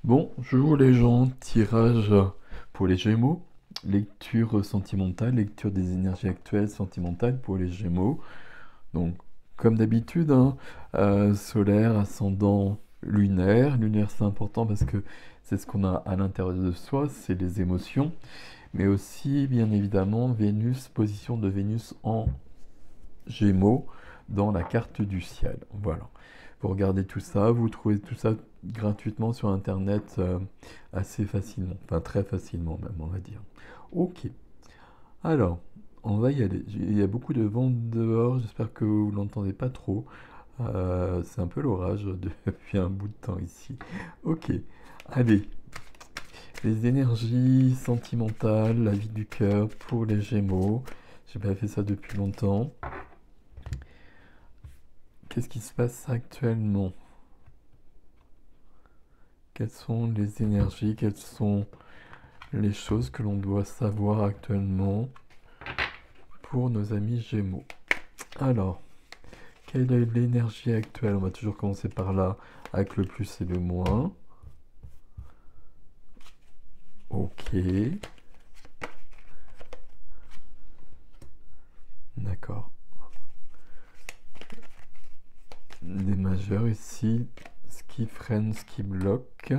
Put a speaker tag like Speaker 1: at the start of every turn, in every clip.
Speaker 1: Bonjour les gens, tirage pour les Gémeaux, lecture sentimentale, lecture des énergies actuelles sentimentales pour les Gémeaux. Donc, comme d'habitude, hein, solaire, ascendant, lunaire. Lunaire, c'est important parce que c'est ce qu'on a à l'intérieur de soi, c'est les émotions, mais aussi, bien évidemment, Vénus, position de Vénus en Gémeaux dans la carte du ciel. Voilà. Vous regardez tout ça, vous trouvez tout ça gratuitement sur Internet assez facilement, enfin très facilement même, on va dire. Ok, alors, on va y aller. Il y a beaucoup de vent dehors, j'espère que vous l'entendez pas trop. C'est un peu l'orage depuis un bout de temps ici. Ok, allez. Les énergies sentimentales, la vie du cœur pour les Gémeaux. J'ai pas fait ça depuis longtemps. Qu'est-ce qui se passe actuellement? Quelles sont les énergies? Quelles sont les choses que l'on doit savoir actuellement pour nos amis Gémeaux? Alors, quelle est l'énergie actuelle? On va toujours commencer par là, avec le plus et le moins. Ok, d'accord. Des majeurs ici, ce qui freine, ce qui bloque.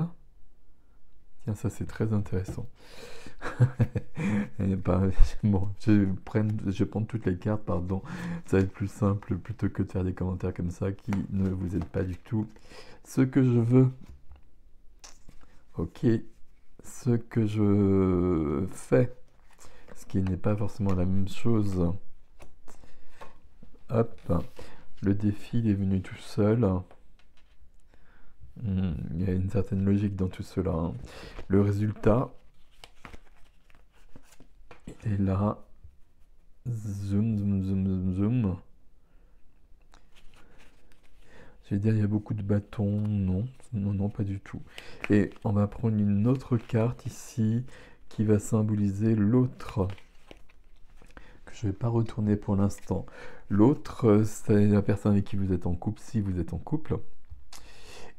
Speaker 1: Tiens, ça c'est très intéressant. Bon, je vais prendre toutes les cartes, pardon. Ça va être plus simple plutôt que de faire des commentaires comme ça qui ne vous aident pas du tout. Ce que je veux, ok, ce que je fais, ce qui n'est pas forcément la même chose. Hop, le défi il est venu tout seul. Il y a une certaine logique dans tout cela, hein. Le résultat, il est là. Zoom, zoom, zoom, zoom, zoom. Je vais dire, il y a beaucoup de bâtons. Non, non, non, pas du tout. Et on va prendre une autre carte ici qui va symboliser l'autre, que je ne vais pas retourner pour l'instant. L'autre, c'est la personne avec qui vous êtes en couple, si vous êtes en couple.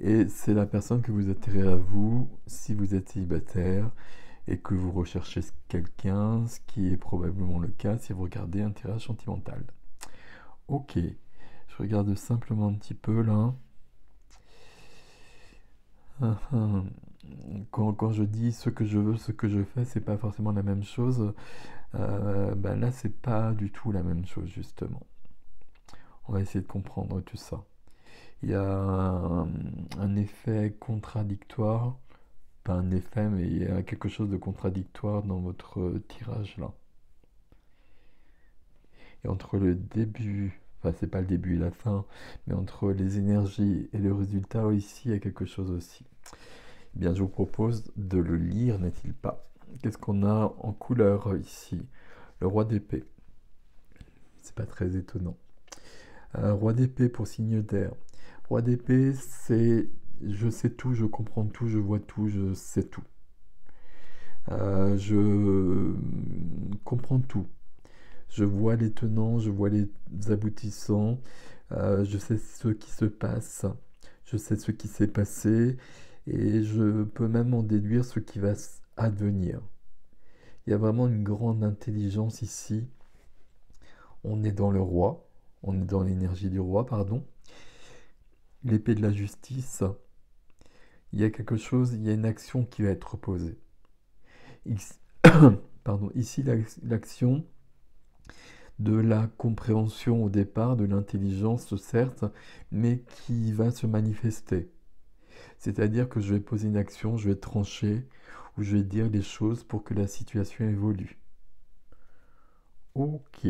Speaker 1: Et c'est la personne que vous attirez à vous si vous êtes célibataire et que vous recherchez quelqu'un, ce qui est probablement le cas si vous regardez un tirage sentimental. Ok, je regarde simplement un petit peu là. Quand je dis ce que je veux, ce que je fais, c'est pas forcément la même chose. Ben là, c'est pas du tout la même chose, justement. On va essayer de comprendre tout ça. Il y a un effet contradictoire, pas un effet, mais il y a quelque chose de contradictoire dans votre tirage là. Et entre le début, enfin c'est pas le début et la fin, mais entre les énergies et le résultat ici, il y a quelque chose aussi. Eh bien, je vous propose de le lire, n'est-il pas? Qu'est-ce qu'on a en couleur ici? Le roi d'épée. C'est pas très étonnant. Roi d'épée pour signe d'air. Roi d'épée, c'est je sais tout, je comprends tout, je vois tout, je sais tout. Je comprends tout. Je vois les tenants, je vois les aboutissants, je sais ce qui se passe, je sais ce qui s'est passé, et je peux même en déduire ce qui va advenir. Il y a vraiment une grande intelligence ici. On est dans le roi, on est dans l'énergie du roi, pardon. L'épée de la justice, il y a quelque chose, il y a une action qui va être posée. Pardon, ici, l'action de la compréhension au départ, de l'intelligence certes, mais qui va se manifester. C'est-à-dire que je vais poser une action, je vais trancher, ou je vais dire des choses pour que la situation évolue. Ok.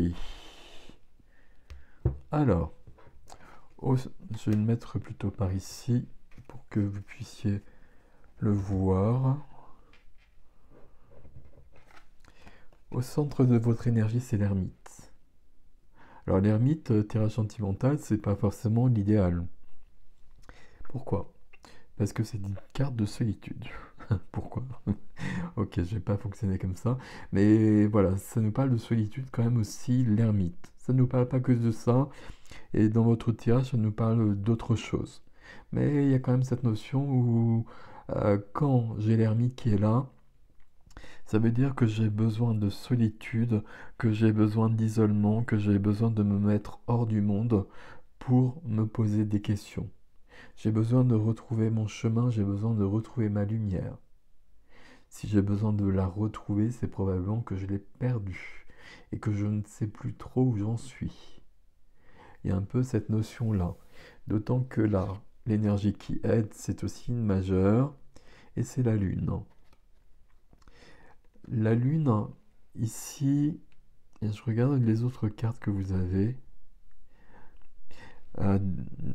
Speaker 1: Alors, je vais le mettre plutôt par ici pour que vous puissiez le voir. Au centre de votre énergie, c'est l'ermite. Alors l'ermite, tirage sentimental, c'est pas forcément l'idéal. Pourquoi? Parce que c'est une carte de solitude. Pourquoi? Ok, je vais pas fonctionner comme ça. Mais voilà, ça nous parle de solitude quand même aussi, l'ermite. Ça ne nous parle pas que de ça. Et dans votre tirage, ça nous parle d'autre chose. Mais il y a quand même cette notion où Quand j'ai l'ermite qui est là, ça veut dire que j'ai besoin de solitude, que j'ai besoin d'isolement, que j'ai besoin de me mettre hors du monde pour me poser des questions. J'ai besoin de retrouver mon chemin, j'ai besoin de retrouver ma lumière. Si j'ai besoin de la retrouver, c'est probablement que je l'ai perdue et que je ne sais plus trop où j'en suis. Il y a un peu cette notion-là. D'autant que là, l'énergie qui aide, c'est aussi une majeure et c'est la lune. La lune, ici, et je regarde les autres cartes que vous avez. Euh,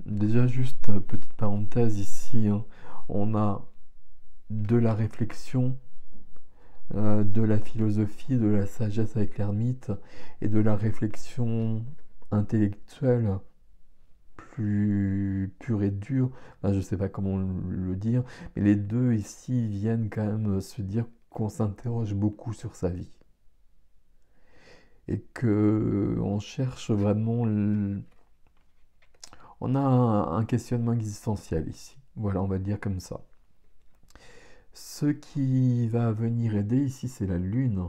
Speaker 1: Déjà, juste petite parenthèse ici, hein, on a de la réflexion, de la philosophie, de la sagesse avec l'ermite et de la réflexion intellectuelle plus pure et dure. Enfin, je ne sais pas comment le dire, mais les deux ici viennent quand même se dire qu'on s'interroge beaucoup sur sa vie et que on cherche vraiment on a un questionnement existentiel ici. Voilà, on va le dire comme ça. Ce qui va venir aider ici, c'est la lune.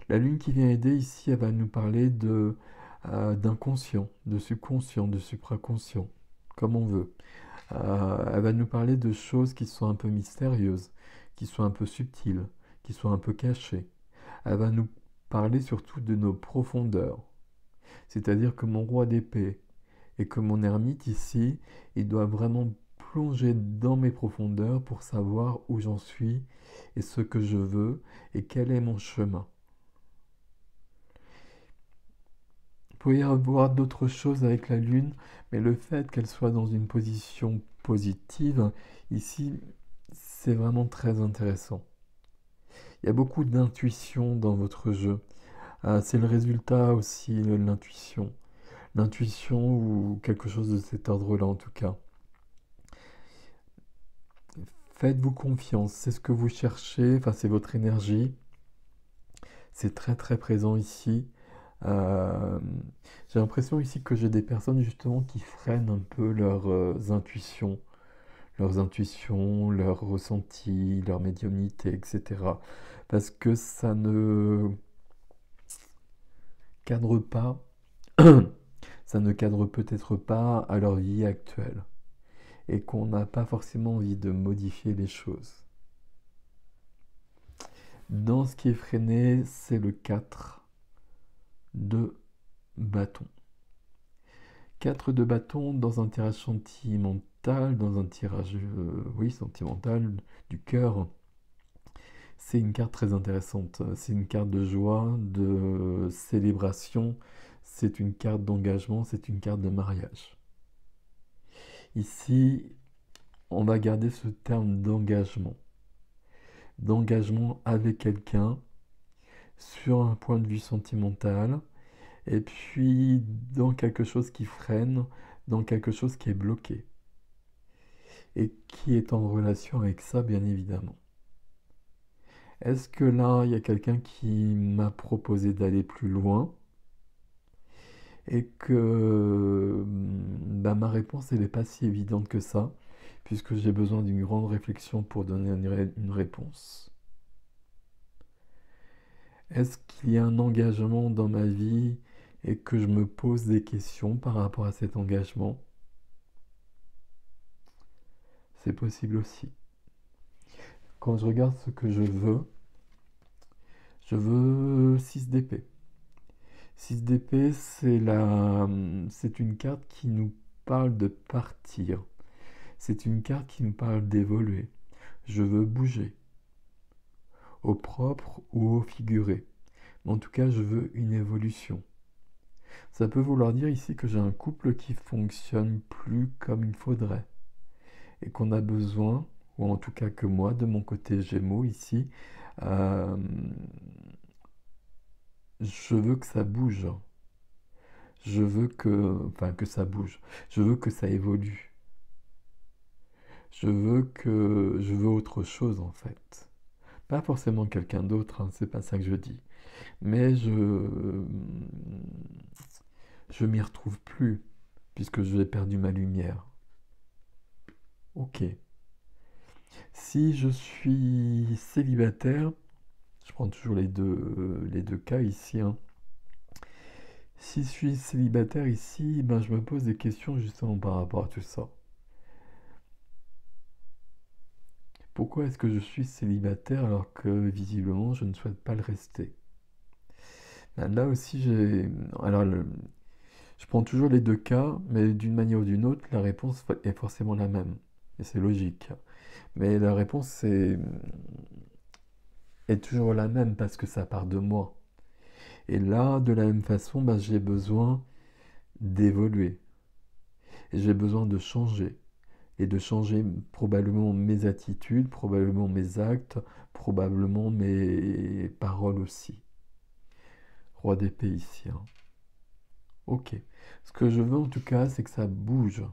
Speaker 1: La lune qui vient aider ici, elle va nous parler d'inconscient, de subconscient, de supraconscient, comme on veut. Elle va nous parler de choses qui sont un peu mystérieuses, qui sont un peu subtiles, qui sont un peu cachées. Elle va nous parler surtout de nos profondeurs. C'est-à-dire que mon roi d'épée et que mon ermite ici, il doit vraiment plonger dans mes profondeurs pour savoir où j'en suis et ce que je veux et quel est mon chemin. Il peut y avoir d'autres choses avec la Lune, mais le fait qu'elle soit dans une position positive, ici, c'est vraiment très intéressant. Il y a beaucoup d'intuition dans votre jeu. C'est le résultat aussi de l'intuition. L'intuition ou quelque chose de cet ordre-là en tout cas. Faites-vous confiance, c'est ce que vous cherchez, enfin c'est votre énergie. C'est très très présent ici. Euh, j'ai l'impression ici que j'ai des personnes justement qui freinent un peu leurs intuitions, leurs ressentis, leur médiumnité, etc. Parce que ça ne cadre pas, ça ne cadre peut-être pas à leur vie actuelle et qu'on n'a pas forcément envie de modifier les choses. Dans ce qui est freiné, c'est le 4 de bâton. 4 de bâton dans un tirage sentimental, dans un tirage oui, sentimental du cœur. C'est une carte très intéressante. C'est une carte de joie, de célébration. C'est une carte d'engagement, c'est une carte de mariage. Ici, on va garder ce terme d'engagement. D'engagement avec quelqu'un sur un point de vue sentimental et puis dans quelque chose qui freine, dans quelque chose qui est bloqué et qui est en relation avec ça, bien évidemment. Est-ce que là, il y a quelqu'un qui m'a proposé d'aller plus loin et que ma réponse, elle n'est pas si évidente que ça, puisque j'ai besoin d'une grande réflexion pour donner une réponse. Est-ce qu'il y a un engagement dans ma vie et que je me pose des questions par rapport à cet engagement? C'est possible aussi. Quand je regarde ce que je veux 6 d'épée. 6 d'épée, c'est une carte qui nous parle de partir. C'est une carte qui nous parle d'évoluer. Je veux bouger, au propre ou au figuré. Mais en tout cas, je veux une évolution. Ça peut vouloir dire ici que j'ai un couple qui fonctionne plus comme il faudrait. Et qu'on a besoin, ou en tout cas que moi, de mon côté Gémeaux ici, euh, je veux que ça bouge. Je veux que ça bouge. Je veux que ça évolue. Je veux autre chose en fait. Pas forcément quelqu'un d'autre, hein, c'est pas ça que je dis. Mais je m'y retrouve plus puisque j'ai perdu ma lumière. Ok. Si je suis célibataire, je prends toujours les deux cas ici, hein. Si je suis célibataire ici, ben, je me pose des questions justement par rapport à tout ça. Pourquoi est-ce que je suis célibataire alors que visiblement je ne souhaite pas le rester? Ben, là aussi, Alors, je prends toujours les deux cas, mais d'une manière ou d'une autre, la réponse est forcément la même. Et c'est logique. Mais la réponse est toujours la même parce que ça part de moi. Et là, de la même façon, ben, j'ai besoin d'évoluer. Et j'ai besoin de changer. Et de changer probablement mes attitudes, probablement mes actes, probablement mes paroles aussi. Roi d'épée ici, hein. Ok. Ce que je veux en tout cas, c'est que ça bouge.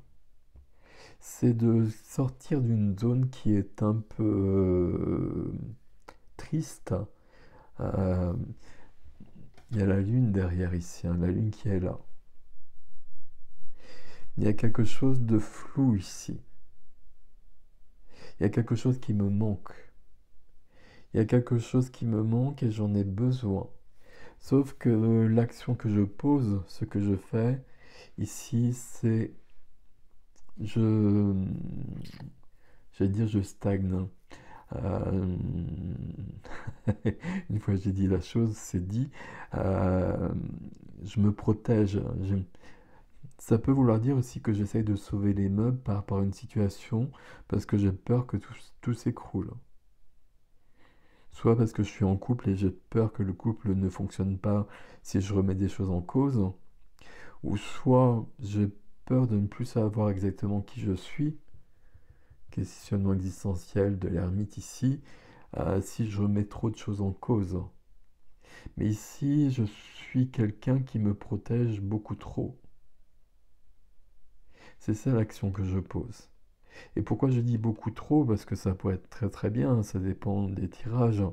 Speaker 1: C'est de sortir d'une zone qui est un peu triste. Euh, Il y a la lune derrière ici, hein, la lune qui est là. Il y a quelque chose de flou ici. Il y a quelque chose qui me manque. Il y a quelque chose qui me manque et j'en ai besoin. Sauf que l'action que je pose, ce que je fais ici, c'est je, j'allais dire je stagne. Euh, Une fois que j'ai dit la chose, c'est dit. Euh, je me protège. Ça peut vouloir dire aussi que j'essaye de sauver les meubles par rapport à une situation parce que j'ai peur que tout s'écroule. Soit parce que je suis en couple et j'ai peur que le couple ne fonctionne pas si je remets des choses en cause, ou soit j'ai peur de ne plus savoir exactement qui je suis, questionnement existentiel de l'ermite ici, si je remets trop de choses en cause. Mais ici, je suis quelqu'un qui me protège beaucoup trop. C'est ça l'action que je pose. Et pourquoi je dis beaucoup trop? Parce que ça pourrait être très très bien, ça dépend des tirages.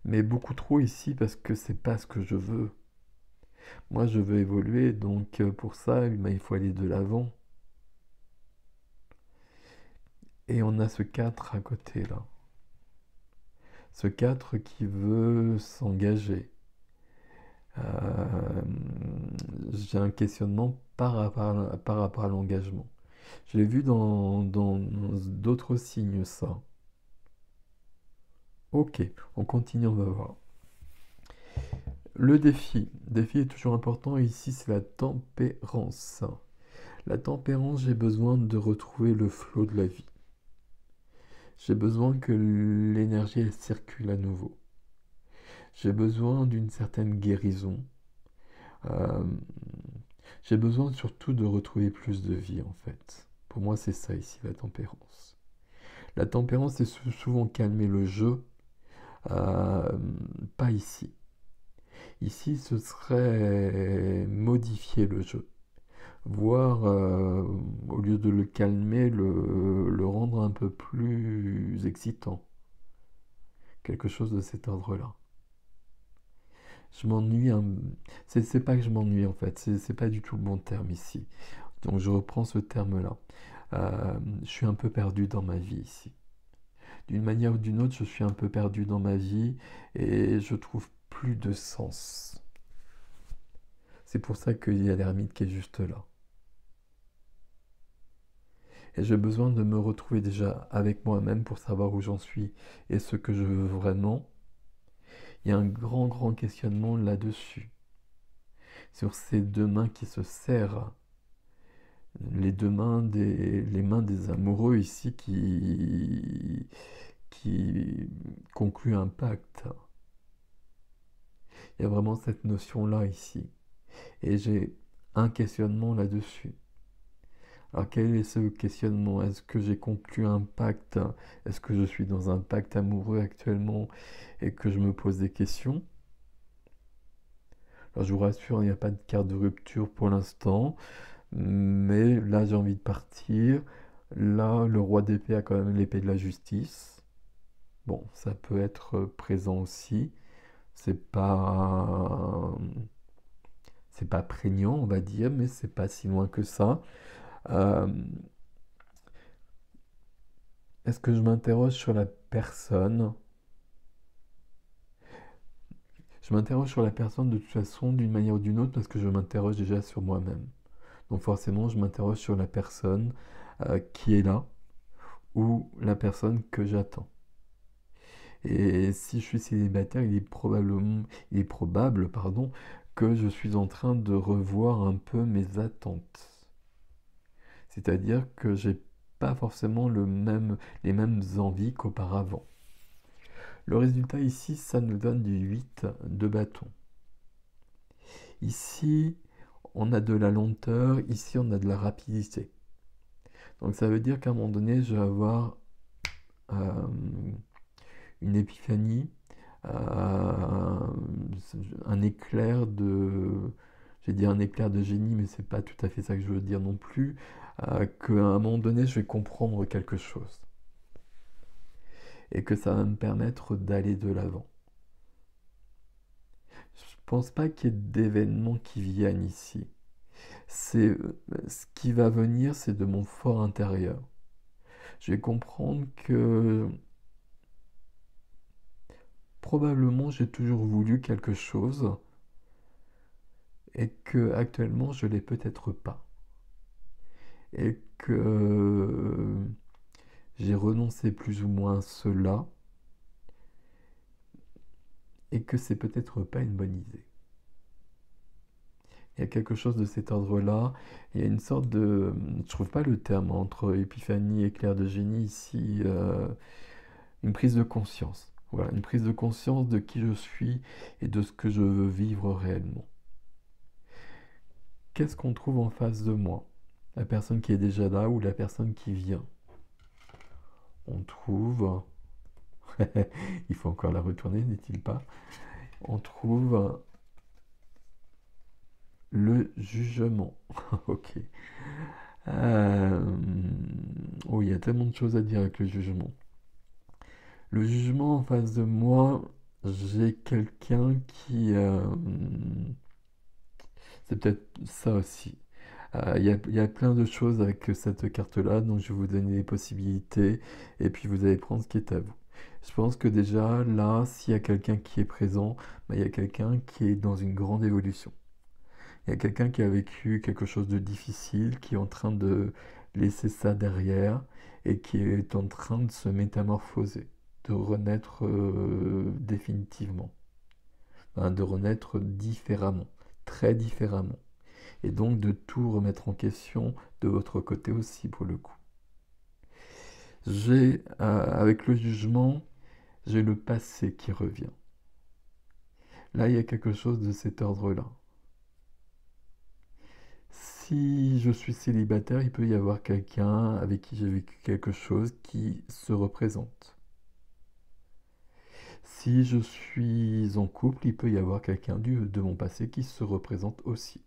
Speaker 1: Mais beaucoup trop ici parce que c'est pas ce que je veux. Moi, je veux évoluer, donc pour ça, eh ben, il faut aller de l'avant. Et on a ce 4 à côté là. Ce 4 qui veut s'engager. Euh, j'ai un questionnement par rapport à l'engagement. Je l'ai vu dans d'autres signes, ça. Ok, on continue, on va voir. Le défi. Le défi est toujours important et ici c'est la tempérance. La tempérance, j'ai besoin de retrouver le flot de la vie. J'ai besoin que l'énergie elle circule à nouveau. J'ai besoin d'une certaine guérison. Euh, j'ai besoin surtout de retrouver plus de vie en fait. Pour moi, c'est ça ici, la tempérance. La tempérance, c'est souvent calmer le jeu, euh, pas ici. Ici, ce serait modifier le jeu. Voire, au lieu de le calmer, le rendre un peu plus excitant. Quelque chose de cet ordre-là. Je m'ennuie. C'est pas que je m'ennuie en fait, c'est pas du tout le bon terme ici. Donc je reprends ce terme-là. Je suis un peu perdu dans ma vie ici. D'une manière ou d'une autre, je suis un peu perdu dans ma vie et je trouve plus de sens. C'est pour ça qu'il y a l'ermite qui est juste là. Et j'ai besoin de me retrouver déjà avec moi-même pour savoir où j'en suis et ce que je veux vraiment. Il y a un grand, grand questionnement là-dessus. Sur ces deux mains qui se serrent. Les mains des amoureux ici qui concluent un pacte. Il y a vraiment cette notion-là ici. Et j'ai un questionnement là-dessus. Alors quel est ce questionnement? Est-ce que j'ai conclu un pacte? Est-ce que je suis dans un pacte amoureux actuellement et que je me pose des questions? Alors je vous rassure, il n'y a pas de carte de rupture pour l'instant, mais là j'ai envie de partir. Là, le roi d'épée a quand même l'épée de la justice. Bon, ça peut être présent aussi. C'est pas, c'est pas prégnant, on va dire, mais c'est pas si loin que ça. Euh, est-ce que je m'interroge sur la personne? Je m'interroge sur la personne de toute façon, d'une manière ou d'une autre, parce que je m'interroge déjà sur moi-même. Donc forcément, je m'interroge sur la personne qui est là ou la personne que j'attends. Et si je suis célibataire, il est probable, pardon, que je suis en train de revoir un peu mes attentes. C'est-à-dire que j'ai pas forcément les mêmes envies qu'auparavant. Le résultat ici, ça nous donne du 8 de bâton. Ici, on a de la lenteur, ici on a de la rapidité. Donc ça veut dire qu'à un moment donné, je vais avoir euh, une épiphanie, euh, un éclair de... J'ai dit un éclair de génie, mais c'est pas tout à fait ça que je veux dire non plus, qu'à un moment donné, je vais comprendre quelque chose. Et que ça va me permettre d'aller de l'avant. Je pense pas qu'il y ait d'événements qui viennent ici. C'est ce qui va venir, c'est de mon fort intérieur. Je vais comprendre que probablement j'ai toujours voulu quelque chose et que actuellement je l'ai peut-être pas et que j'ai renoncé plus ou moins à cela et que c'est peut-être pas une bonne idée. Il y a quelque chose de cet ordre-là. Il y a une sorte de... Je trouve pas le terme entre épiphanie et éclair de génie ici. Une prise de conscience. Voilà, une prise de conscience de qui je suis et de ce que je veux vivre réellement. Qu'est-ce qu'on trouve en face de moi? La personne qui est déjà là ou la personne qui vient? On trouve... Il faut encore la retourner, n'est-il pas? On trouve le jugement. Ok. Oh, il y a tellement de choses à dire avec le jugement. Le jugement en face de moi, j'ai quelqu'un qui... c'est peut-être ça aussi. Il y a plein de choses avec cette carte-là, donc je vais vous donner des possibilités, et puis vous allez prendre ce qui est à vous. Je pense que déjà, là, s'il y a quelqu'un qui est présent, bah, il y a quelqu'un qui est dans une grande évolution. Il y a quelqu'un qui a vécu quelque chose de difficile, qui est en train de laisser ça derrière, et qui est en train de se métamorphoser, de renaître définitivement, hein, de renaître différemment, très différemment. Et donc de tout remettre en question de votre côté aussi pour le coup. Avec le jugement, j'ai le passé qui revient. Là, il y a quelque chose de cet ordre-là. Si je suis célibataire, il peut y avoir quelqu'un avec qui j'ai vécu quelque chose qui se représente. Si je suis en couple, il peut y avoir quelqu'un de mon passé qui se représente aussi.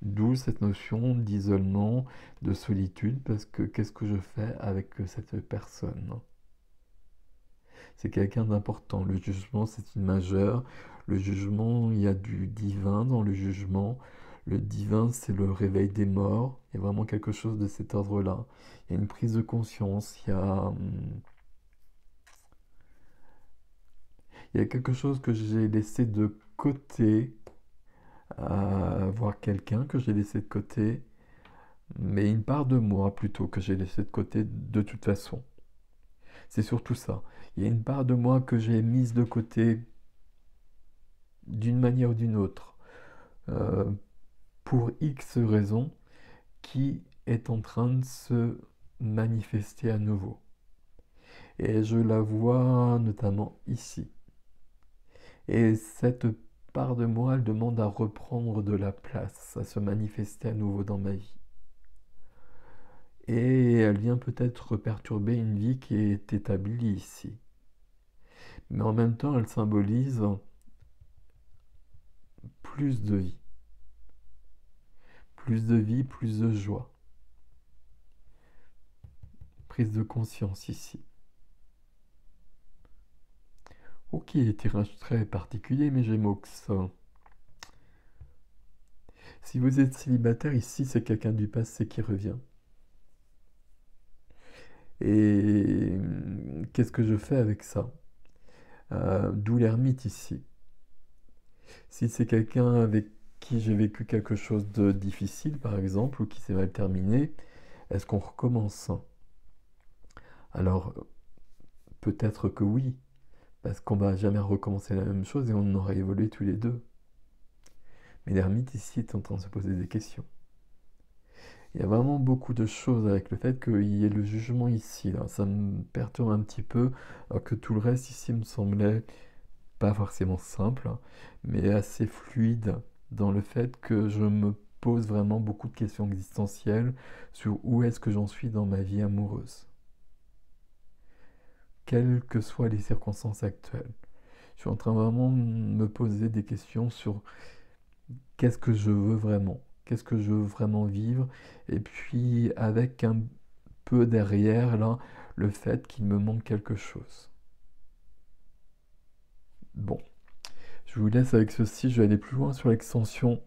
Speaker 1: D'où cette notion d'isolement, de solitude, parce que qu'est-ce que je fais avec cette personne? C'est quelqu'un d'important. Le jugement, c'est une majeure. Le jugement, il y a du divin dans le jugement. Le divin, c'est le réveil des morts. Il y a vraiment quelque chose de cet ordre-là. Il y a une prise de conscience. Il y a quelque chose que j'ai laissé de côté, voir quelqu'un que j'ai laissé de côté, mais une part de moi plutôt que j'ai laissé de côté de toute façon. C'est surtout ça. Il y a une part de moi que j'ai mise de côté d'une manière ou d'une autre, euh, pour X raisons, qui est en train de se manifester à nouveau. Et je la vois notamment ici. Et cette part de moi, elle demande à reprendre de la place, à se manifester à nouveau dans ma vie. Et elle vient peut-être perturber une vie qui est établie ici. Mais en même temps, elle symbolise plus de vie. Plus de vie, plus de joie. Prise de conscience ici. Ok, tirage très particulier, mes Gémeaux. Si vous êtes célibataire, ici, c'est quelqu'un du passé qui revient. Et qu'est-ce que je fais avec ça? D'où l'ermite ici. Si c'est quelqu'un avec qui j'ai vécu quelque chose de difficile, par exemple, ou qui s'est mal terminé, est-ce qu'on recommence? Alors, peut-être que oui, parce qu'on va jamais recommencer la même chose et on aura évolué tous les deux. Mais l'ermite ici est en train de se poser des questions. Il y a vraiment beaucoup de choses avec le fait qu'il y ait le jugement ici, là. Ça me perturbe un petit peu, alors que tout le reste ici me semblait pas forcément simple, mais assez fluide dans le fait que je me pose vraiment beaucoup de questions existentielles sur où est-ce que j'en suis dans ma vie amoureuse, quelles que soient les circonstances actuelles. Je suis en train vraiment de me poser des questions sur qu'est-ce que je veux vraiment, qu'est-ce que je veux vraiment vivre, et puis avec un peu derrière là le fait qu'il me manque quelque chose. Bon, je vous laisse avec ceci, je vais aller plus loin sur l'extension.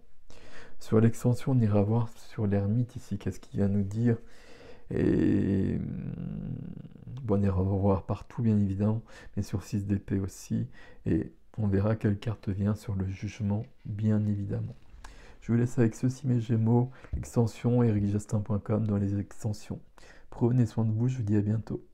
Speaker 1: Sur l'extension, on ira voir sur l'ermite ici, qu'est-ce qu'il vient nous dire. Et bon, on ira voir partout, bien évidemment, mais sur 6 d'épée aussi. Et on verra quelle carte vient sur le jugement, bien évidemment. Je vous laisse avec ceci, mes Gémeaux, extension ericgestin.com dans les extensions. Prenez soin de vous, je vous dis à bientôt.